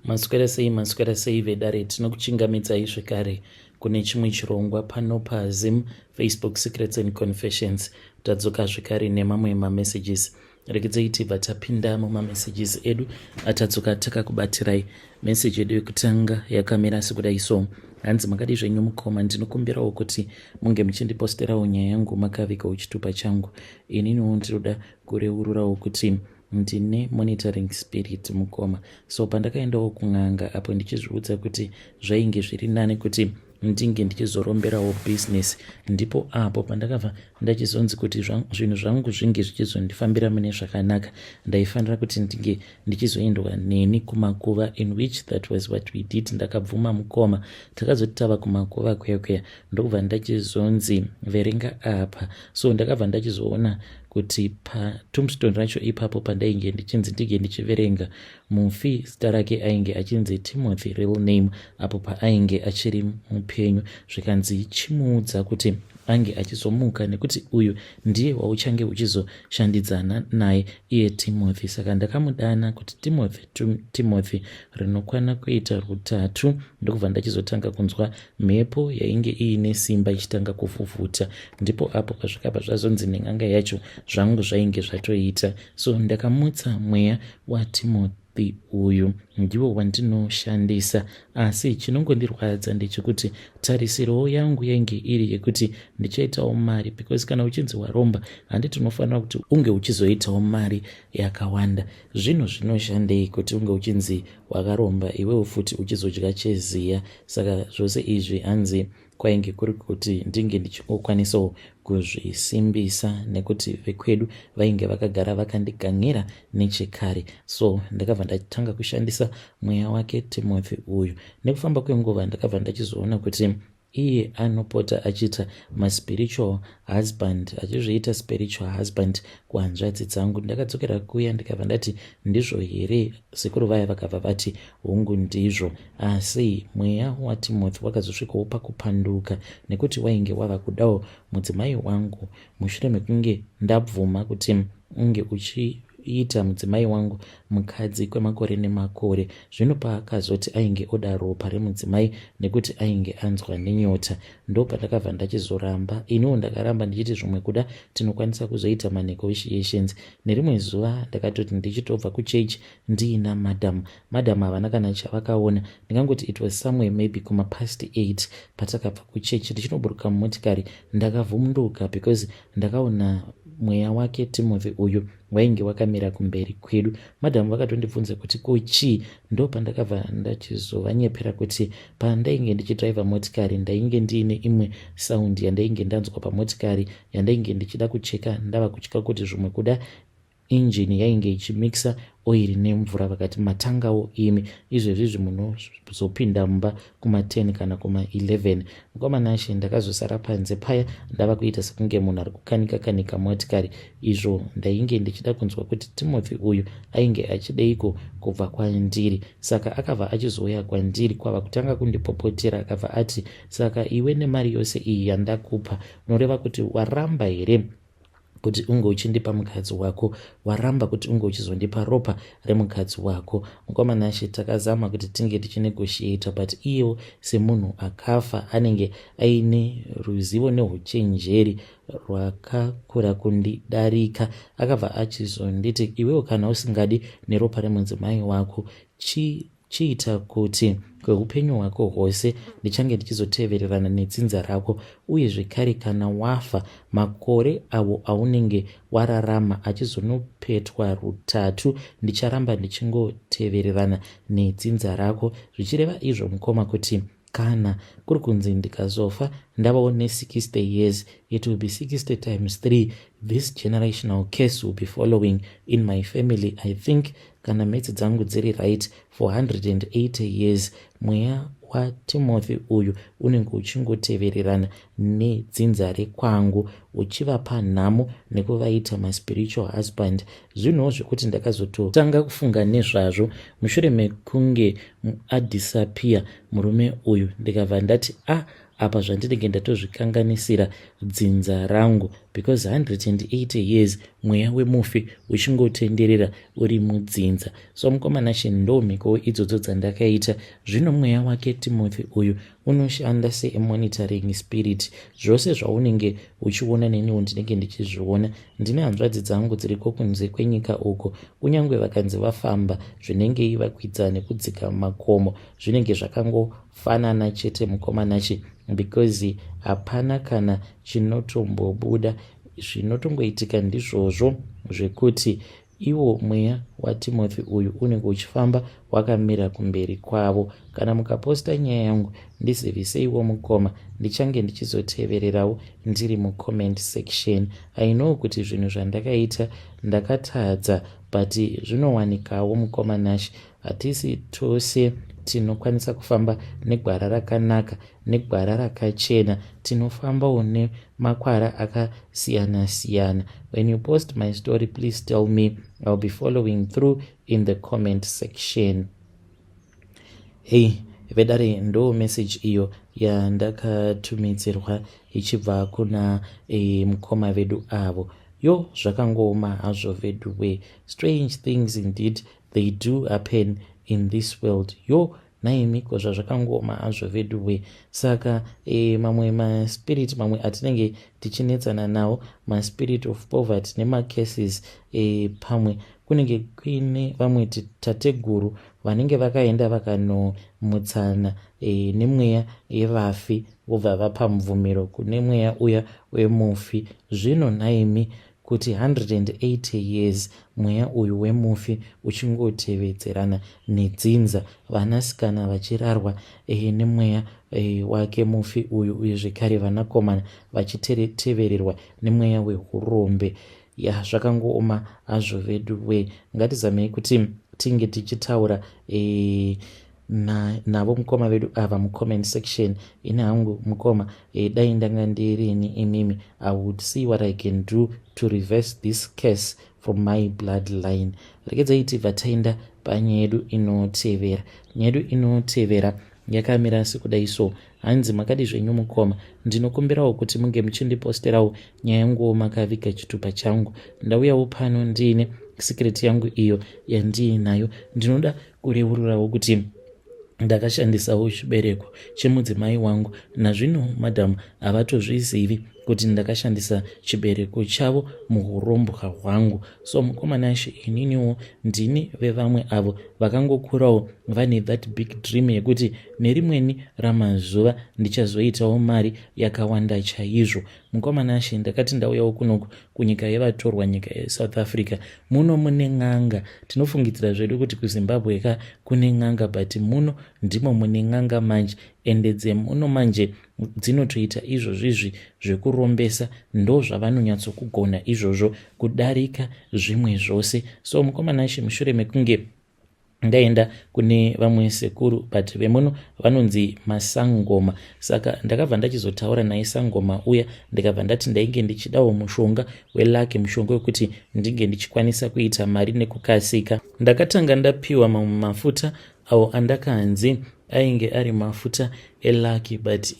Maswera sei vedare tinokuchingamidzai zvekare kune chimwe chirongwa pano paZim Facebook Secrets and Confessions. Tadzoka zvekare nemamwe mamessages. Regedzei tibva tapinda mumamessages edu atadzoka takakubatirai. Message edu yekutanga yakamira sekudai so: hanzi makadi zvenyu mukoma, ndinokumbirawo kuti munge muchindiposterawo nyaya yangu makavikawo chitupa changu. Ininiwo ndinoda kureururawo kuti ndine monitoring spirit mukoma. So pandakaendawo kun'anga apo ndichizviudza kuti zvainge zviri nani kuti ndinge ndichizoromberawo business, ndipo apo pandakabva ndachizonzi kuti zvinhu zvangu zvinge zvichizondifambira mune zvakanaka, ndaifanira kuti ndinge ndichizoendwa neni kumakuva, in which that was what we did. Ndakabvuma mukoma, takazoti tava kumakuva kweya ndokubva ndachizonzi verenga apa. So ndakabva ndachizoona kuti patombstone racho ipapo pandainge ndichinzi ndige ndichiverenga, mufi zita rake ainge achinzi Timothy real name apo paainge achiri mupenyu, zvikanzi chimuudza kuti ange achizomuka nekuti uyu ndiye wauchange uchizoshandidzana naye, iye Timothy. Saka ndakamudana kuti Timothy rinokwana kuita rutatu. Ndokubva ndachizotanga kunzwa mhepo yainge iine simba ichitanga kuvhuvhuta, ndipo apo pazvikabva zvazonzi nen'anga yacho zvangu zvainge zvatoita. So ndakamutsa mweya waTimothy uyu, ndiwo wandinoshandisa, asi chinongondirwadza ndechekuti tarisiro yangu yainge iri yekuti ndichaitawo mari, because kana uchinzi waromba handiti unofanira kuti unge uchizoitawo mari yakawanda. Zvinhu zvinoshandei kuti unge uchinzi wakaromba iwewo futi uchizodya cheziya? Saka zvose izvi hanzi kwainge kuri kuti ndinge ndichingokwanisao kuzvisimbisa, nekuti vekwedu vainge vakagara vakandigan'ira nechekare. So ndakabva ndatanga kushandisa mweya wake Timothy uyu. Nekufamba kwenguva ndakabva ndachizoona kuti iye anopota achiita maspiritual husband, achizviita spiritual husband kuhanzvadzi dzangu. Ndakadzokera kuya ndikabva ndati ndizvo here? Sekuru vaya vakabva vati hongu ndizvo, asi mweya waTimothy wakazosvikawo pakupanduka, nekuti wainge wava kudawo mudzimai wangu. Mushure mekunge ndabvuma kuti unge uchiita mudzimai wangu mukadzi kwemakore nemakore, zvino paakazoti ainge oda ropa remudzimai nekuti ainge anzwa nenyota, ndo pandakabva ndachizoramba. Iniwo ndakaramba ndichiti zvimwe kuda tinokwanisa kuzoita manegotiations. Nerimwe zuva ndakatoti ndichitobva kuchechi ndiina madam havana kana chavakaona. Ndingangoti it was somewhere maybe kuma past 8 patakabva kuchechi. Ndichinoburuka mumotikari ndakavhunduka because ndakaona mweya wake Timothy uyu wainge wakamira kumberi kwedu. Madhamu vakatondibvunza kuti kuchii, ndo pandakabva ndachizovanyepera kuti pandainge ndichidhraivha motikari ndainge ndiine imwe saundi yandainge ndanzwa pamotikari yandainge ndichida kucheka. Ndava kutya kuti zvimwe kuda injini yainge ichimikisa oiri nemvura, vakati matangawo imi izvezvizvi munozopinda mumba kuma 10 kana kuma 11. Mukomana ashe ndakazosara panze paya ndava kuita sekunge munhu ari kukanika motikari. Izvo ndainge ndichida kunzwa kuti Timothy uyu ainge achideiko kubva kwandiri. Saka akabva achizouya kwandiri, kwava kutanga kundipopotera, akabva ati saka iwe nemari yose iyi yandakupa unoreva kuti waramba here kuti unge uchindipa mukadzi wako? Waramba kuti unge uchizondipa ropa remukadzi wako? Mukomana ashe takazama kuti tinge tichinegotiata, but iyewo semunhu akafa anenge aine ruzivo neuchenjeri rwakakura kundidarika, akabva achizonditi iwewo kana usingadi neropa remudzimai wako, chiita kuti kweupenyu hwako hwose ndichange ndichizotevererana nedzinza rako, uye zvekare kana wafa makore avo aunenge wararama achizonopetwa rutatu ndicharamba ndichingotevererana nedzinza rako. Zvichireva izvo mukoma kuti kana kuri kunzi ndikazofa ndavawo ne60 years, it will be 60 times 3. This generational curse will be following in my family. I think kana metse dzangu dziri right, for 180 years mweya waTimothy uyu unenge uchingotevererana nedzinza rekwangu, uchivapa nhamo nekuvaita maspiritual husband. Zvinhuwo zvekuti ndakazototanga kufunga nezvazvo mushure mekunge adisappear murume uyu. Ndikabva ndati apa zvandinenge ndatozvikanganisira dzinza rangu, because 180 years mweya wemufi uchingotenderera uri mudzinza. So mukomana ndo mhiko idzodzo dzandakaita. Zvino mweya wake Timothy uyu unoshanda semonitoring spirit. Zvose zvaunenge uchiona neniwo ndinenge ndichizviona. Ndine hanzvadzi dzangu dziriko kunze kwenyika uko, kunyange vakanzi vafamba zvinenge vakwidza nekudzika makomo zvinenge zvakangofanana chete mukomanachi, because hapana kana chinotombobuda. Zvinotongoitika ndizvozvo zvekuti iwo mweya waTimothy uyu unenge uchifamba wakamira kumberi kwavo. Kana mukaposta nyaya yangu ndizivise mukoma, ndichange ndichizotevererawo ndiri mucomment section. I know kuti zvinhu zvandakaita ndakatadza, but zvinowanikawo mukomanashi. Hatisi tose tinokwanisa kufamba negwara rakanaka negwara rakachena, tinofambawo nemakwara akasiyana siyana. When you post my story, please tell me. I'll be following through in the comment section. Hey, vedare ndo message iyo yandakatumidzirwa ichibva kuna mukoma vedu avo. Yo, zvakangoma hazvo vedu we. Strange things indeed they do happen in this world. Yo, naimiko zvakangoma hazvo vedu we. Saka mamwe maspirit mamwe atinenge tichinetsana nawo, maspirit of poverty nemacases pamwe kunenge kuine vamwe tateguru vanenge vakaenda vakanomutsana nemweya yevafi vobva vapa mubvumiro kune mweya uya wemufi. Zvino naimi kuti 180 years mweya uyu wemufi uchingotevedzerana nedzinza, vanasikana vachirarwa nemweya wake mufi uyu zvekare vanakomana vachitevererwa nemweya weurombe. Ya, zvakangooma hazvo vedu we. Ngatizamei kuti tinge tichitaura navo mukoma vedu ava mucomment section. Ine hangu mukoma, dai ndanga ndirini imimi, I would see what I can do to reverse this case from my bloodline. Rekedzaiti vataenda panyaya yedu inotevera. Nyaya yedu inotevera yakamira sekudai so. Hanzi makadi zvenyu mukoma, ndinokumbirawo kuti munge muchindiposterawo nyaya yangu makaviga chitupa changu. Ndauyawo pano ndiine secret yangu iyo yandiinayo. Ndinoda kureururawo kuti ndakashandisawo chibereko chemudzimai wangu. Nazvino madhamu havatozvizivi kuti ndakashandisa chibereko chavo muurombwa hwangu. So mukomanashi ininiwo ndini vevamwe avo vakangokurawo vane that big dream yekuti nerimweni ramazuva ndichazoitawo mari yakawanda chaizvo. Mukomanashi ndakati ndauyawo kunoku kunyika yevatorwa, nyika yeSouth Africa, muno mune n'anga. Tinofungidzira zvedu kuti kuZimbabwe kune n'anga, but muno ndimo mune n'anga manje, ende dzemuno manje dzinotoita izvozvizvi zvekurombesa. Ndo zvavanonyatsokugona izvozvo kudarika zvimwe zvose. So mukomanashi mushure mekunge ndaenda kune vamwe sekuru, but vemuno vanonzi masangoma. Saka ndakabva ndachizotaura naye sangoma uya, ndikabva ndati ndainge ndichidawo mushonga welaki, mushonga wekuti ndinge ndichikwanisa kuita mari nekukasika. Ndakatanga ndapiwa mamwe mafuta awo andakanzi ainge ari mafuta elaki, but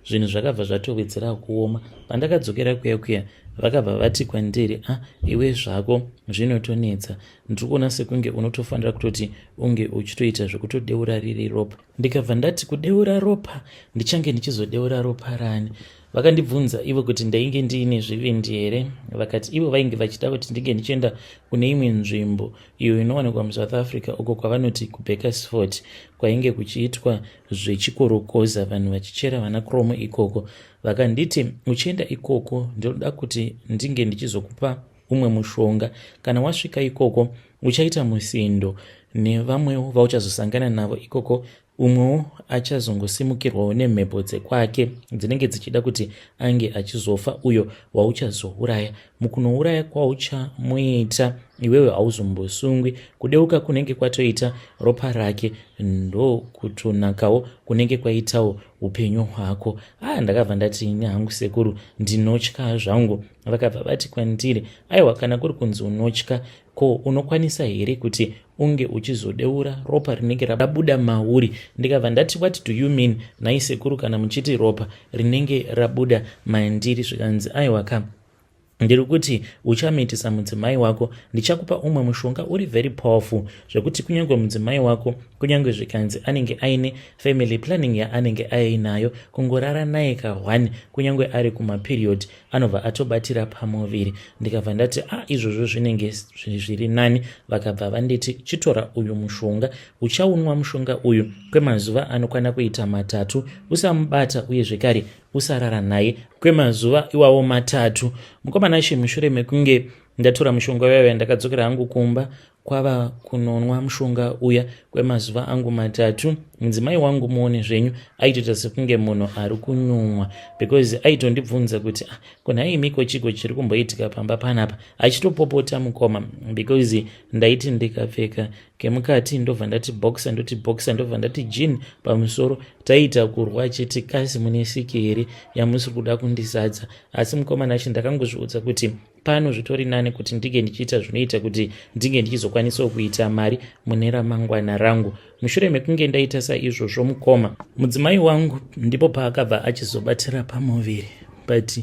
zvinhu zvakabva zvatowedzera kuoma. Pandakadzokera kuya vakabva vati kwandiri, iwe zvako zvinotonetsa, ndikuona sekunge unotofanira kutoti unge uchitoita zvekutodeura riri ropa. Ndikabva ndati kudeura ropa, ndichange ndichizodeura ropa rani? Vakandibvunza ivo kuti ndainge ndiine zvivindi here. Vakati ivo vainge vachida kuti ndinge ndichienda kune imwe nzvimbo iyo inowanikwa muSouth Africa uko kwavanoti kuBakersford, kwainge kuchiitwa zvechikorokoza, vanhu vachichera vana kromo ikoko. Vakanditi uchienda ikoko ndinoda kuti ndinge ndichizokupa umwe mushonga. Kana wasvika ikoko uchaita musindo nevamwewo vauchazosangana navo ikoko. Umwewo achazongosimukirwawo nemhepo dzekwake dzinenge dzichida kuti ange achizofa uyo wauchazouraya. Mukunouraya kwauchamuita iwewe hauzombosungwi. Kudeuka kunenge kwatoita ropa rake ndo kutonakawo kunenge kwaitawo upenyu hwako. Ndakabva ndati ini hangu sekuru ndinotya zvangu. Vakabva vati kwandiri, aiwa, kana kuri kunzi unotya, ko unokwanisa here kuti unge uchizodeura ropa rinenge rabuda mauri? Ndikabva ndati what do you mean nhai sekuru kana muchiti ropa rinenge rabuda mandiri? Zvikanzi aiwa, ndiri kuti uchamitisa mudzimai wako, ndichakupa umwe mushonga uri very powerful zvekuti kunyange mudzimai wako, kunyange zvikanzi anenge aine family planning yaanenge ainayo, kungorara naye ka1 kunyange ari kumaperiod anobva atobatira pamuviri. Ndikabva ndati izvozvo zvinenge zviri nani. Vakabva vanditi chitora uyu mushonga, uchaunwa mushonga uyu kwemazuva anokwana kuita 3, usamubata uye zvekare usarara naye kwemazuva iwawo 3. Mukomana mushure mekunge ndatora mushonga uya ndakadzokera hangu kumba, kwava kunonwa mushonga uya kwemazuva angu 3. Mudzimai wangu muone zvenyu aitoita sekunge munhu ari kunyumwa, because aitondibvunza kuti kunhaimiko chiko chiri kumboitika pamba panapa, achitopopota mukoma, because ndaiti ndikapfeka kemukati ndobva ndati boxer, ndoti boxer ndobva ndati jean pamusoro, taita kurwa chete kasi mune siki here yamusiri kuda kundizadza. Asi mukomana ndakangozviudza kuti pano zvitori nani kuti ndige ndichiita zvinoita kuti ndinge ndichizokwanisa kuita mari mune ramangwana rangu. Mushure mekunge ndaita saizvozvo mukoma, mudzimai wangu ndipo paakabva achizobatira pamuviri, but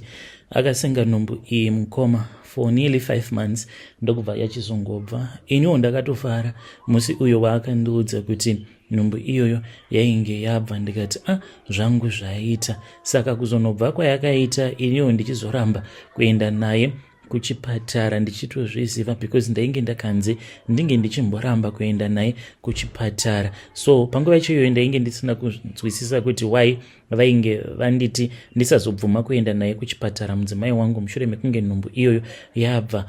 akasenga nhumbu iyi mukoma for nearly 5 months ndokubva yachizongobva. Iniwo ndakatofara musi uyo waakandiudza kuti nhumbu iyoyo yainge yabva. Ndikati zvangu zvaita. Saka kuzonobva kwayakaita iniwo ndichizoramba kuenda naye kuchipatara ndichitozviziva, because ndainge ndakanzi ndinge ndichimboramba kuenda naye kuchipatara. So panguva ichoyo ndainge ndisina kunzwisisa kuti why vainge vanditi ndisazobvuma kuenda naye kuchipatara mudzimai wangu mushure mekunge nhumbu iyoyo yabva.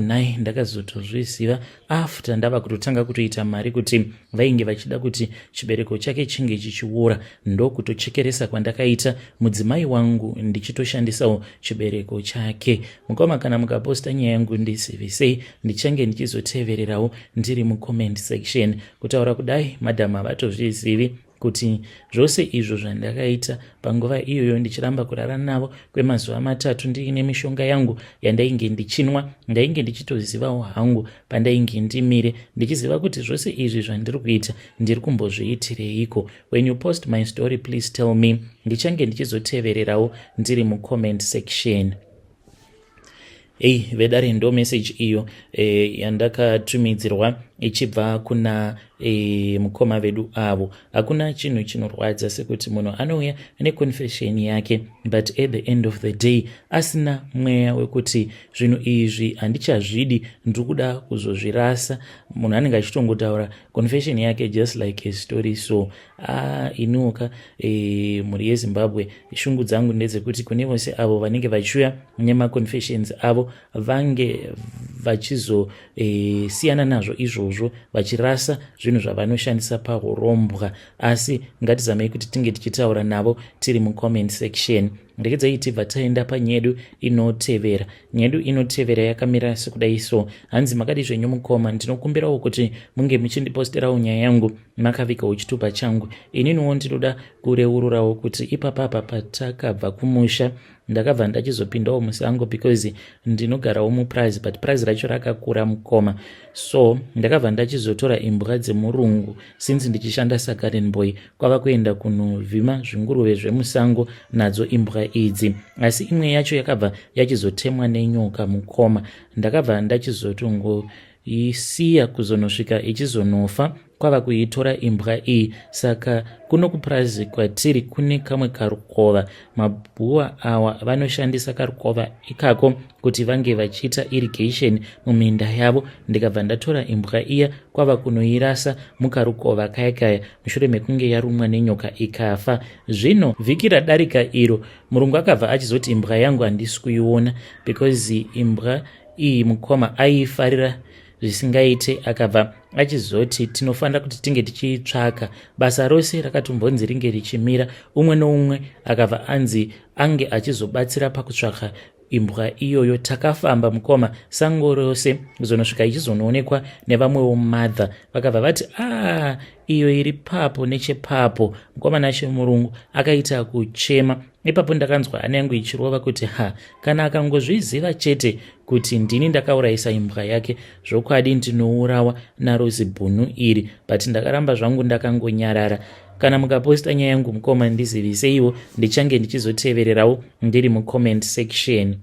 Naye ndakazotozviziva after ndava kutotanga kutoita mari kuti vainge vachida kuti chibereko chake chinge chichiura, ndokutochekeresa kwandakaita mudzimai wangu ndichitoshandisawo chibereko chake. Mukoma kana mukaposta nyaya yangu ndizivisei, ndichange ndichizotevererawo ndiri mucomment section kutaura kudai madam havatozvizivi kuti zvose izvo zvandakaita panguva iyoyo ndichiramba kurara navo kwemazuva 3 ndiine mishonga yangu yandainge ndichinwa, ndainge ndichitozivawo hangu pandainge ndimire ndichiziva kuti zvose izvi zvandiri kuita ndiri kumbozviitireiko. When you post my story please tell me, ndichange ndichizotevererawo ndiri mucomment section. Vedare ndo message iyo yandakatumidzirwa ichibva kuna mukoma vedu avo. Hakuna chinhu chinorwadza sekuti munhu anouya neconfession yake, but at the end of the day asina mweya wekuti zvinhu izvi handichazvidi, ndikuda kuzozvirasa. Munhu anenge achitongotaura confession yake just like a story. So inuka muri yeZimbabwe, shungu dzangu ndedzekuti kune vose avo vanenge vachiuya nemaconfessions avo vange vachizosiyana nazvo izvozvo, vachirasa zvinhu zvavanoshandisa pahurombwa. Asi ngatizamei kuti tinge tichitaura navo tiri mucomment section. Ndekedzai tibva taenda panyedu inotevera. Nyedu inotevera yakamira sekudai so. Hanzi makadi zvenyu mukoma, ndinokumbirawo kuti munge muchindiposterawo nyaya yangu makavikawo chitupa changu. Ininiwo ndinoda kureururawo kuti ipapapa patakabva kumusha ndakabva ndachizopindawo musango, because ndinogarawo muprize, but prize racho rakakura mukoma. So ndakabva ndachizotora imbwa dzemurungu, since ndichishanda sagarden boy, kwava kuenda kunovhima zvinguruve zvemusango nadzo imbwa idzi. Asi imwe yacho yakabva yachizotemwa nenyoka mukoma. Ndakabva ndachizotongoisiya kuzonosvika ichizonofa, kwava kuitora imbwa iyi. Saka kuno kuprazi kwatiri kune kamwe karukova. Mabhuwa awa vanoshandisa karukova ikako kuti vange vachiita irrigation muminda yavo. Ndikabva ndatora imbwa iya kwava kunoirasa mukarukova kaya mushure mekunge yarumwa nenyoka ikafa. Zvino vhiki radarika iro murungu akabva achizoti imbwa yangu handisi kuiona, because imbwa iyi mukoma aifarira zvisingaite. Akabva achizoti tinofanira kuti tinge tichitsvaka. Basa rose rakatombonzi ringe richimira, umwe noumwe akabva anzi ange achizobatsira pakutsvaka imbwa iyoyo. Takafamba mukoma sango rose kuzonosvika ichizonoonekwa nevamwewo mother. Vakabva vati iyo iri papo nechepapo. Mukoma nache murungu akaita kuchema. Ipapo ndakanzwa hana yangu ichirova kuti kana akangozviziva chete kuti ndini ndakaurayisa imbwa yake, zvokwadi ndinourawa naro zibhunu iri. But ndakaramba zvangu ndakangonyarara. Kana mukaposta nyaya yangu mukoma ndiziviseiwo, ndichange ndichizotevererawo ndiri mucomment section.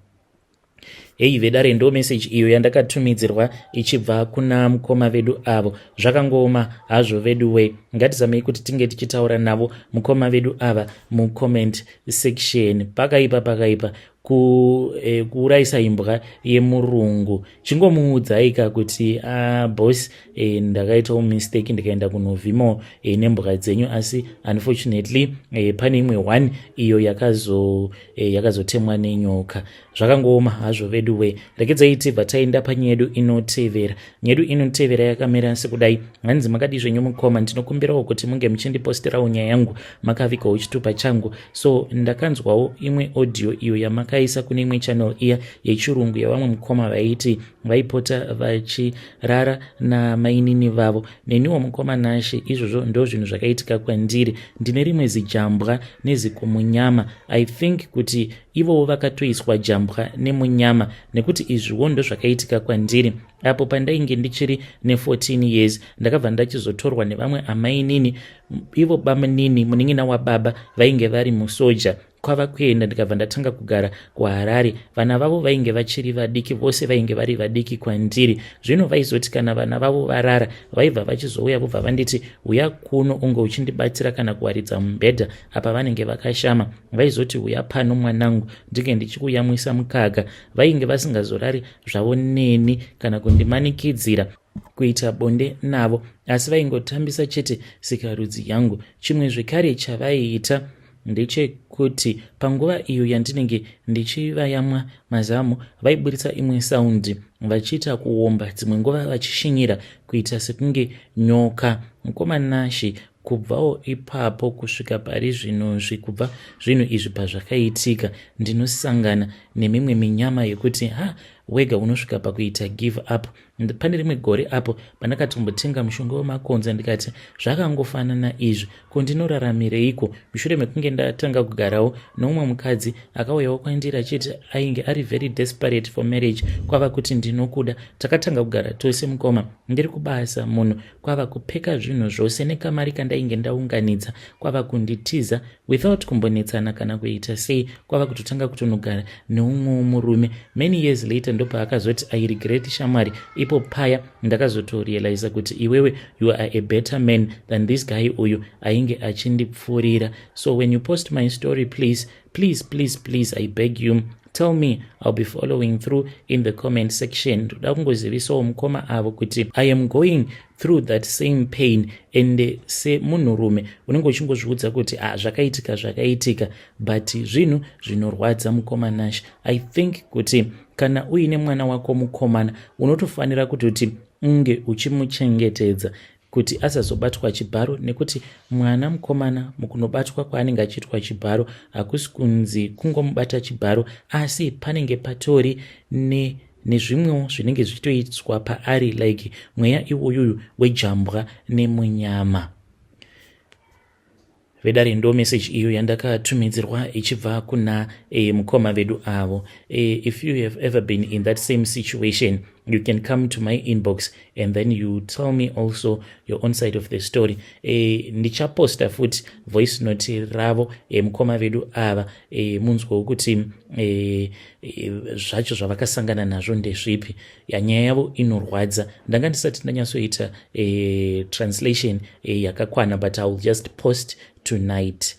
Hei vedare ndo message iyo yandakatumidzirwa ichibva kuna mukoma vedu avo. Zvakangoma hazvo vedu we, ngatizamei kuti tinge tichitaura navo mukoma vedu ava mucomment section. Pakaipa kuurayisa imbwa yemurungu. Chingomuudzaika kuti boss, ndakaitawo mistake ndikaenda kunovhimo nembwa dzenyu, asi unfortunately pane imwe 1 iyo yakazotemwa nenyoka. Zvakangoma hazvo vedu we, rekedzai tibva taenda panyedu inotevera. Nyedu inotevera yakamira sekudai. Hanzi makadi zvenyu mukoma, ndinokumbirawo kuti munge muchindiposterawo nyaya yangu makavikawo chitupa changu. So ndakanzwawo imwe audio iyo yamakaisa kune imwe channel iya yechirungu yavamwe mukoma vaiti vaipota vachirara namainini vavo. Neniwo mukoma Nashe, izvozvo ndo zvinhu zvakaitika kwandiri. Ndine rimwe zijambwa nezikumunyama. I think kuti ivowo vakatoiswa jambwa nemunyama, nekuti izviwo ndo zvakaitika kwandiri. Apo pandainge ndichiri ne14 years ndakabva ndachizotorwa nevamwe amainini, ivo bamanini munin'ina wababa vainge vari musoja. Kwava kuenda ndikabva ndatanga kugara kuHarare. Vana vavo vainge vachiri vadiki, vose vainge vari vadiki kwandiri. Zvino vaizoti kana vana vavo varara vaibva vachizouya vobva vanditi uya kuno unge uchindibatsira kana kuwaridza mubhedha apa vanenge vakashama. Vaizoti uya pano mwanangu ndinge ndichikuyamwisa mukaka. Vainge vasingazorari zvavo neni kana kundimanikidzira kuita bonde navo, asi vaingotambisa chete sikarudzi yangu. Chimwe zvekare chavaiita ndechekuti panguva iyo yandinenge ndichivayamwa mazamu, vaiburitsa imwe saundi vachiita kuomba, dzimwe nguva vachishinyira kuita sekunge nyoka. Mukoma Nashe, kubvawo ipapo kusvika pari zvinozvi, kubva zvinhu izvi pazvakaitika, ndinosangana nemimwe minyama yekuti wega unosvika pakuita give up. Pane rimwe gore apo pandakatombotenga mushonga wemakonzo ndikati zvakangofanana izvi, ko ndinoraramireiko mushure mekunge ndatanga kugarawo noumwe mukadzi akauyawo kwandiri achiti ainge ari very desperate for marriage. Kwava kuti ndinokuda, takatanga kugara tose mukoma, ndiri kubasa munhu, kwava kupeka zvinhu zvose nekamari kandainge ndaunganidza, kwava kunditiza without kumbonetsana kana kuita sei, kwava kutotanga kutonogara neumwe murume. Many years later ndopa akazoti I regret shamwari. Ipo paya ndakazotorealize kuti iwewe you are a better man than this guy uyu ainge achindipfurira. So when you post my story, please I beg you, tell me, I'll be following through in the comment section. Ndoda kungozivisawo mukoma avo kuti I am going through that same pain, and semunhurume unenge uchingozviudza kuti zvakaitika, but zvinhu zvinorwadza mukoma Nashe. I think kuti kana uine mwana wako mukomana unotofanira kutoti unge uchimuchengetedza kuti asazobatwa chibharo, nekuti mwana mukomana mukunobatwa kwaanenge achiitwa chibharo hakusi kunzi kungomubata chibharo, asi panenge patori nezvimwewo zvinenge zvichitoitwa paari, like mweya iwoyuyu wejambwa nemunyama. Vedare ndo message iyo yandakatumidzirwa ichibva kuna mukoma vedu avo. If you have ever been in that same situation, you can come to my inbox and then you tell me also your own side of the story. Ndichaposta futi voice note ravo mukoma vedu ava, munzwa kuti zvacho zvavakasangana nazvo ndezvipi. Nyaya yavo inorwadza. Ndanga ndisati ndanyatsoita translation yakakwana, but I will just post tonight.